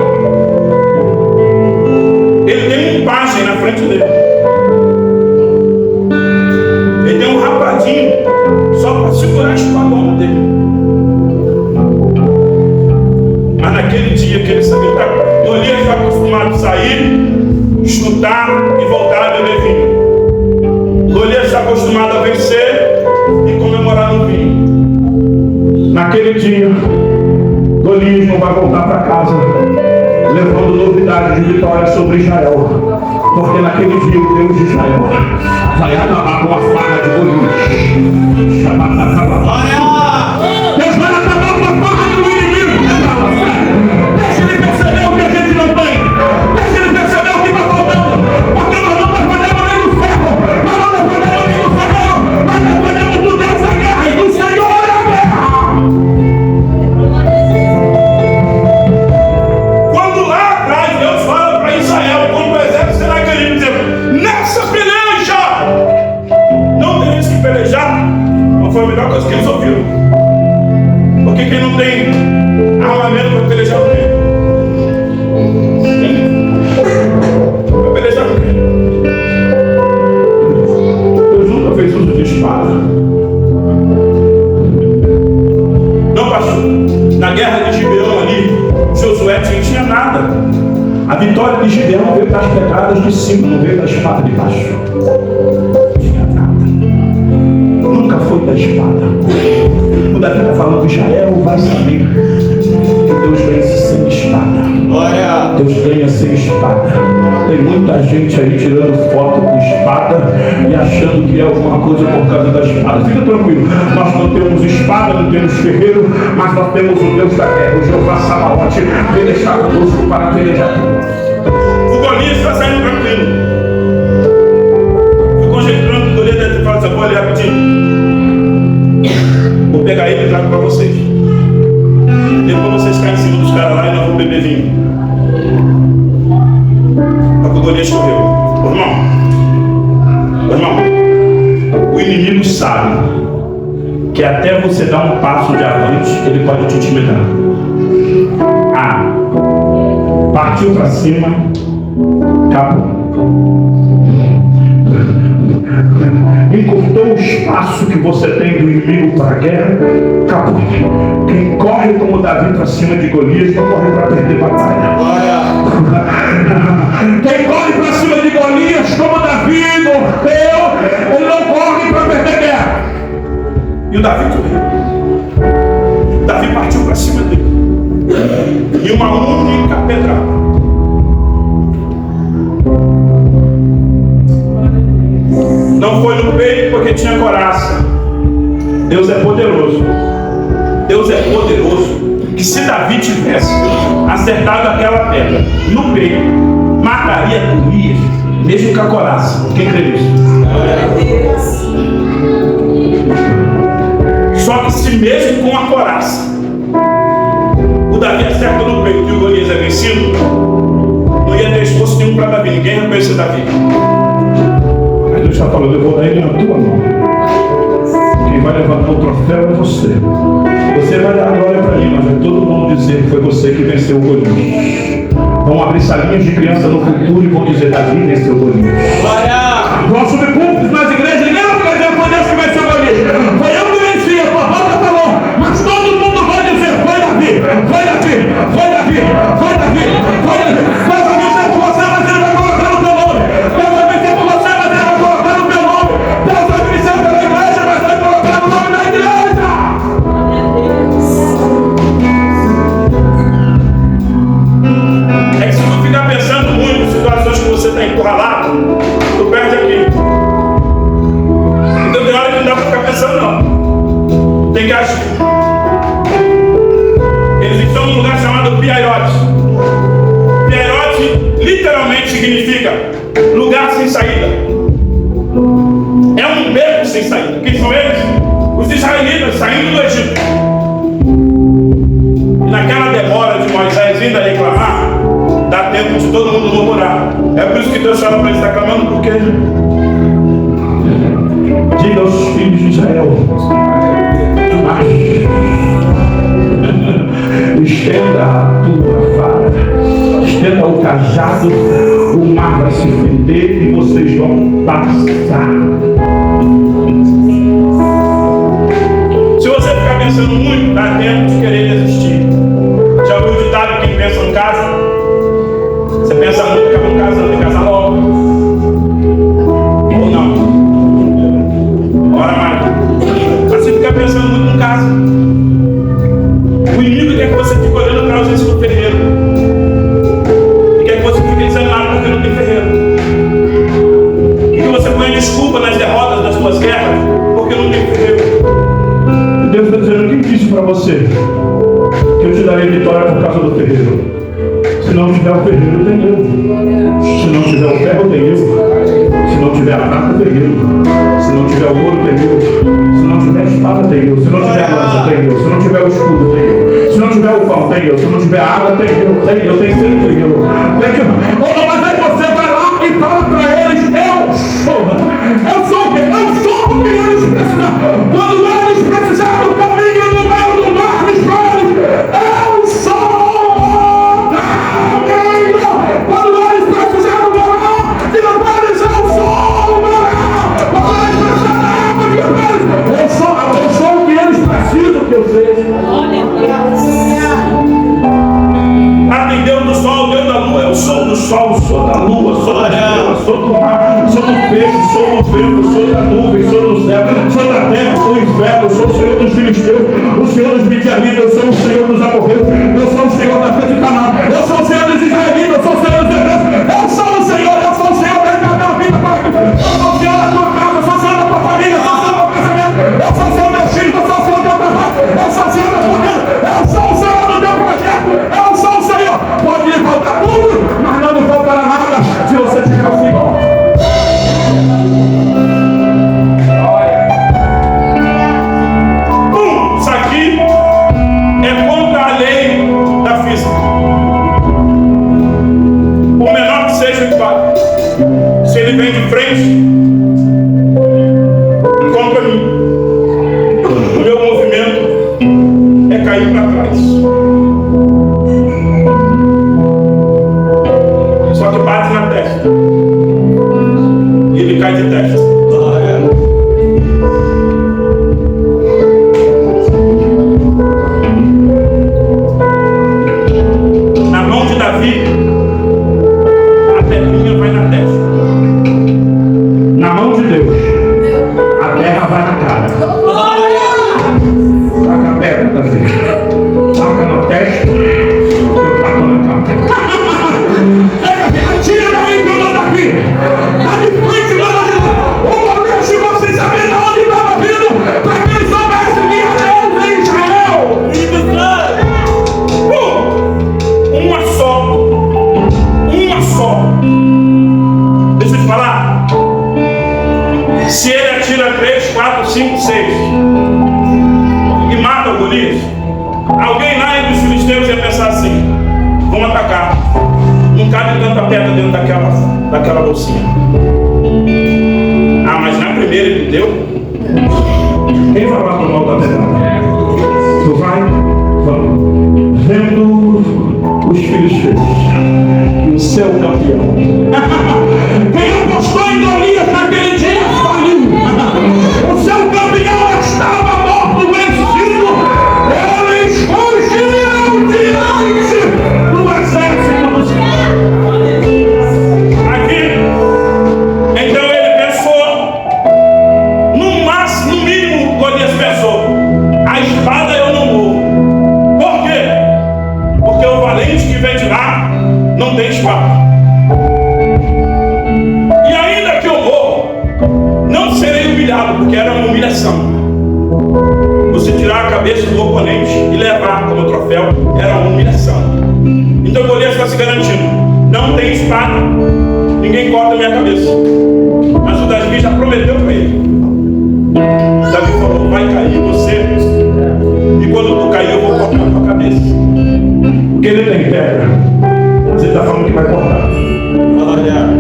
ele tem um pajem na frente dele. Ele tem um rapadinho só para segurar a espadona dele. Mas naquele dia que ele sabia, Golias está acostumado a sair, chutar e voltar a beber vinho. Golias está acostumado a vencer e comemorar no vinho. Naquele dia, Golias não vai voltar para casa levando novidade de vitória sobre Israel, porque naquele dia o Deus de Israel vai acabar com a farra de Golias. Deus vai acabar com a farra do inimigo. Deixa ele perceber o que a gente não tem. Deixa ele perceber o que está faltando. Porque vitória de Gideão veio das pegadas de cima, não veio da espada de baixo. Não tinha nada. Nunca foi da espada. O Davi está falando, Israel vai saber que Deus vence sem espada. Deus ganha sem espada. Tem muita gente aí tirando foto com espada e achando que é alguma coisa por causa da espada. Fica tranquilo, nós não temos espada, não temos ferreiro, mas nós temos o Deus da guerra, o Jeová Sabaote. Ele está conosco para pelejar. O Golias está saindo tranquilo. Fui conjecturando que o Golias deve ter falado assim: vou ali rapidinho, vou pegar ele e trago para vocês. Depois vocês caem em cima dos caras lá e nós vamos beber vinho. Só que o Golias correu. Irmão, o inimigo sabe que até você dar um passo de avante, ele pode te intimidar. Partiu para cima, acabou. Encurtou o espaço que você tem do inimigo para a guerra, acabou. Quem corre como Davi para cima de Golias não corre para perder batalha. Quem corre para cima de Golias como Davi correu, ele não corre para perder guerra. E o Davi correu. Davi partiu para cima dele. E uma única pedrada. Não foi no peito porque tinha coraça. Deus é poderoso. Deus é poderoso. Que se Davi tivesse acertado aquela pedra no peito, mataria Golias, mesmo com a coraça. Quem crê nisso? Só que se mesmo com a coraça o Davi acerta no peito e o Golias é vencido, não ia ter esforço nenhum para Davi. Ninguém reconhece Davi. Deus está falando, eu vou dar ele na tua mão. Quem vai levantar o troféu é você. Você vai dar a glória para mim, mas vai todo mundo dizer que foi você que venceu o Golias. Vão abrir salinhas de criança no futuro e vão dizer, Davi venceu o Golias. Vão subir púlpitos nas igrejas, ninguém vai ficar dizendo, foi Deus que venceu o Golias. Foi eu que venci, a tua boca falou. Mas todo mundo vai dizer, foi Davi, foi Davi, foi Davi, foi Davi, foi Davi. Deus vai vencer por você, mas ele vai colocar no teu nome. Deus vai vencer por você, mas ele vai colocar no teu nome. Deus vai vencer pela igreja, mas vai colocar no nome da igreja. É que se tu ficar pensando muito em situações que você está encurralado, tu perde aqui. Então tem hora que não dá para ficar pensando não. Tem que agir. Eles estão num lugar chamado Piairote. Piairote literalmente significa lugar sem saída. É um beco sem saída. Quem são eles? Os israelitas saindo do Egito. E naquela demora de Moisés ainda reclamar, dá tempo de todo mundo murmurar. É por isso que Deus fala para eles, está clamando por quê? Diga aos filhos de Israel, estenda a tua vara, estenda o cajado, o mar vai se fender e vocês vão passar. Se você ficar pensando muito, dá tempo de querer desistir. Já ouviu o ditado, quem pensa não casa? Você pensa muito, acaba não casando, tem que casar logo. Ou não? Ora mais. Mas você fica pensando muito, não casa. O inimigo quer que você fique olhando para a ausência do ferreiro. E quer que você fique desanimado porque não tem ferreiro. E que você ponha desculpa nas derrotas das suas guerras porque não tem ferreiro. E Deus está dizendo, quem disse para você que eu te darei vitória por causa do ferreiro? Se não tiver o ferreiro, tem eu. Se não tiver o ferro, tem eu. Se não tiver a prata, tem eu. Se não tiver o ouro, tem eu. Se não tiver a espada, tem eu. Se não tiver a lança, tem eu. Se não tiver o escudo, tem eu. Se não tiver o pão, tem eu. Se não tiver a água, tem eu. Tem eu, tem sempre eu. Mas aí você vai lá e fala para eles, eu sou o que? Eu sou o que eles precisaram. Quando eles precisaram do caminho no meio do mar, dos mares, eu sou. Quando eles precisaram do mar, e não eles, eu sou o mar. Quando eles precisaram da água, eu sou o que eles precisam que eu seja. Ah, tem Deus do sol, Deus da lua, eu sou do sol, sol, sou da lua, sou da estrela, sou do mar, sou do peixe, sou do vento, sou da nuvem, sou do céu, sou da terra, sou do inferno, sou o Senhor dos filisteus, o Senhor dos midianitas, eu sou o Senhor dos amorreus, eu sou o Senhor da fé de Canaã, eu sou o Senhor dos israelitas, eu sou o Senhor dos hebreus, eu sou o Senhor da minha vida, eu sou o Senhor da tua casa, eu sou o Senhor da tua família, eu sou o Senhor do teu casamento, eu sou o Senhor do teu filho, eu sou o Senhor do teu trabalho, eu sou o Senhor da tua vida, eu sou o Senhor do teu projeto, eu sou o Senhor. Pode lhe faltar tudo, mas não lhe faltará nada se você tiver o Senhor. Isso aqui é contra a lei da física. Por menor que seja o impacto, se ele vem de frente contra mim, o meu movimento é cair para trás. Só que bate na testa e ele cai de testa. Na mão de Davi, a pedrinha vai na testa. Na mão de Deus, a terra vai na cara. Saca a pedra, Davi. Saca na testa, eu taco na cara. Tira daí que eu não daqui. Está de frente lá na vida. O momento de vocês saberem onde estava vindo. Para quem soubesse que Deus em Israel. Uma só. Deixa eu te falar. Se ele atira 3, 4, 5, 6 e mata o Golias, alguém lá entre os filisteus ia pensar assim: vamos atacar. Não cabe tanta pedra dentro daquela bolsinha. Ah, mas na primeira ele deu. Quem vai lá pro mal da pedra? Tu vai? Vamos. Vendo os filisteus e o seu campeão. Quem apostou em Golias naquele dia faliu. O seu campeão estava morto, vencido. Eles fugiram diante do exército dos céus. Aqui, então ele pensou, no mínimo, Golias pensou: a espada eu não morro. Por quê? Porque o valente que vem de lá não tem espada. E ainda que eu morro, não serei humilhado, porque era uma humilhação. Você tirar a cabeça do oponente e levar como troféu era uma humilhação. Então Golias está se garantindo: não tem espada, ninguém corta a minha cabeça. Mas o Davi já prometeu para ele. Davi falou: vai cair você, e quando tu cair eu vou cortar a tua cabeça. Porque ele tem pedra, mas ele está falando que vai cortar.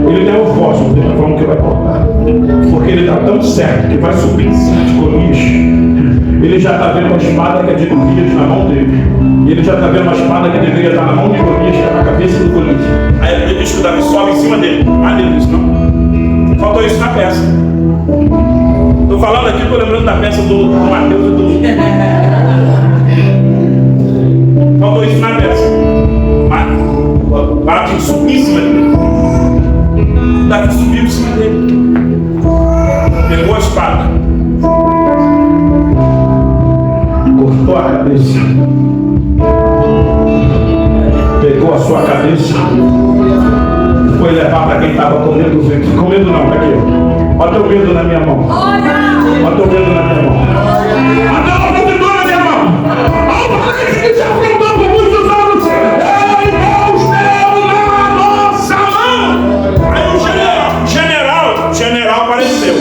Ele tem o fósforo, ele está falando que vai cortar. Porque ele está tão certo que vai subir em cima de Golias. Ele já está vendo a espada que é de Golias na mão dele. E ele já está vendo a espada que deveria estar na mão de Golias, que é na cabeça do Golias. Aí ele diz que o Davi sobe em cima dele. Ah, ele disse: não. Faltou isso na peça. Estou falando aqui, estou lembrando da peça do Mateus e do... Faltou isso na peça. Mas bate subir em cima dele. Davi subiu em cima dele. Pegou a espada. Cortou a cabeça. Pegou a sua cabeça. Foi levar para quem estava com medo. Com medo não, para aqui. Olha o medo na minha mão. Olha o medo na minha mão. Olha o medo na minha mão. Olha o que já afrontou por muitos anos. Ele Deus deu na nossa mão. Aí o general apareceu.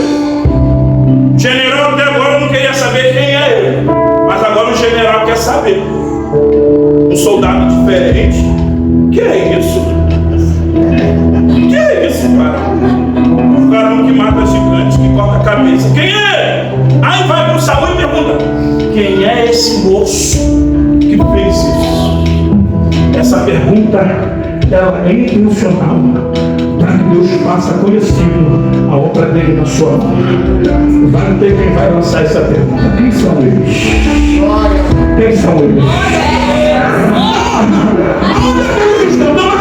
General até agora não queria saber quem é ele. Mas agora o general quer saber. Um soldado diferente. Que é isso? Que é isso, cara? Um varão que mata gigantes, que corta a cabeça. Quem é? Aí vai pro Saul e pergunta: quem é esse moço que fez isso? Essa pergunta, ela é intencional, para que Deus faça conhecido a obra dele na sua mão. Vai ter quem vai lançar essa pergunta: quem são eles? Quem são eles? Aonde é que eles estão? Não,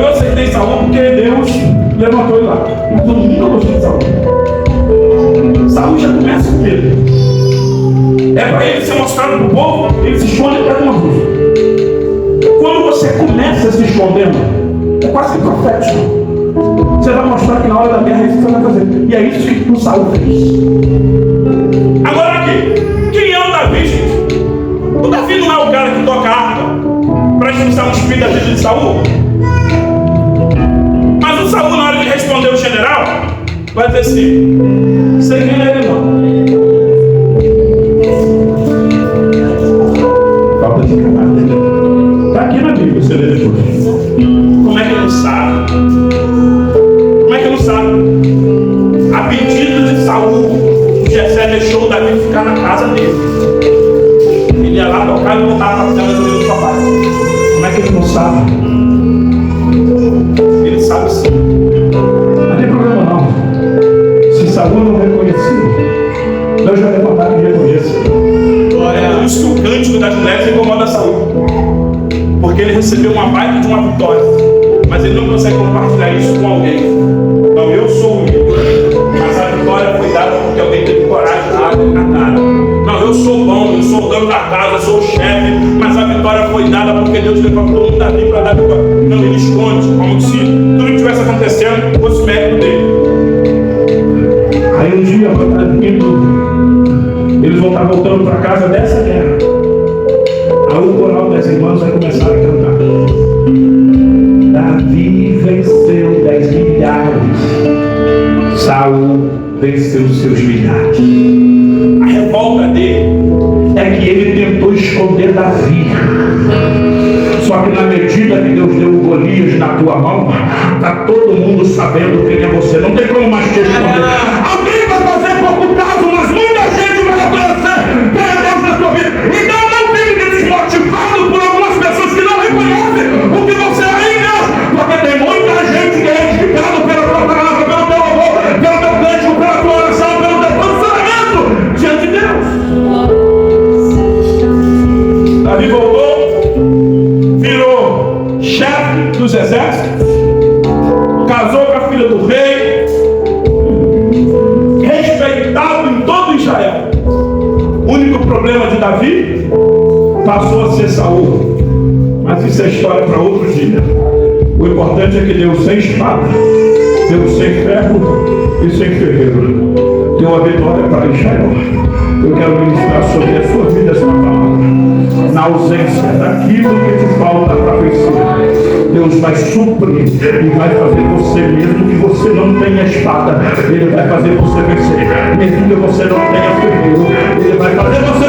Eu aceitei Saul porque Deus levantou ele lá. Mas eu nunca gostei de Saul. Saul já começa com medo. É para ele ser mostrado para o povo, ele se esconde até de uma cruz. Quando você começa se escondendo, é quase que profético. Você vai mostrar que na hora da guerra isso você vai fazer. E é isso que o Saul fez. Agora aqui, quem é o Davi, gente? O Davi não é o cara que toca harpa para expulsar um espírito da vida de Saul. Mas o Saul, na hora de responder o general, vai dizer assim: sei quem é ele não. Falta de caráter. Está aqui na Bíblia, você lê depois. Como é que ele não sabe? Como é que ele não sabe? A pedido de Saul, Jessé deixou o Davi ficar na casa dele. Ele ia lá tocar e voltava para a casa do papai. Como é que ele não sabe? Ele sabe sim. Não tem problema não. Se Saul não reconhecer, Deus vai levantar que reconheça. Por isso que o cântico das mulheres incomoda Saul. Porque ele recebeu uma baita de uma vitória. Mas ele não consegue compartilhar isso com alguém. Não, eu sou humilde. Mas a vitória foi dada porque alguém teve coragem de dar na cara. Não, eu sou bom, eu sou o dono da casa, eu sou o chefe. Mas a vitória foi dada porque Deus levantou um Davi para dar vitória. Não, ele esconde, como se tudo que estivesse acontecendo fosse mérito dele. Aí um dia, eles vão estar voltando para casa dessa guerra. Aí o coral das irmãs vai começar a cantar. Davi venceu 10 milhares, Saul venceu seus milhares. A revolta dele é que ele tentou esconder Davi. Só que na medida que Deus deu o Golias na tua mão, está todo mundo sabendo quem é você. Não tem como mais te esconder. Alguém vai fazer pouco caso, mas muita gente vai reconhecer quem é Deus na tua vida. Então não fique desmotivado por algumas pessoas que não reconhecem o que você é em Deus. Porque tem muita gente que é edificada pela tua palavra, pelo teu amor, pelo teu cântico, pela tua oração, pelo teu posicionamento diante de Deus. Davi voltou, virou chefe dos exércitos, casou com a filha do rei, respeitado em todo Israel. O único problema de Davi passou a ser Saul. Mas isso é história para outro dia. O importante é que deu sem espada, deu sem ferro e sem ferreiro. Deu a vitória para Israel. Eu quero ministrar sobre a sua vida essa palavra. Na ausência daquilo que te falta para vencer, Deus vai suprir e vai fazer você, mesmo que você não tenha espada, Ele vai fazer você vencer. Mesmo que você não tenha ferreiro, Ele vai fazer você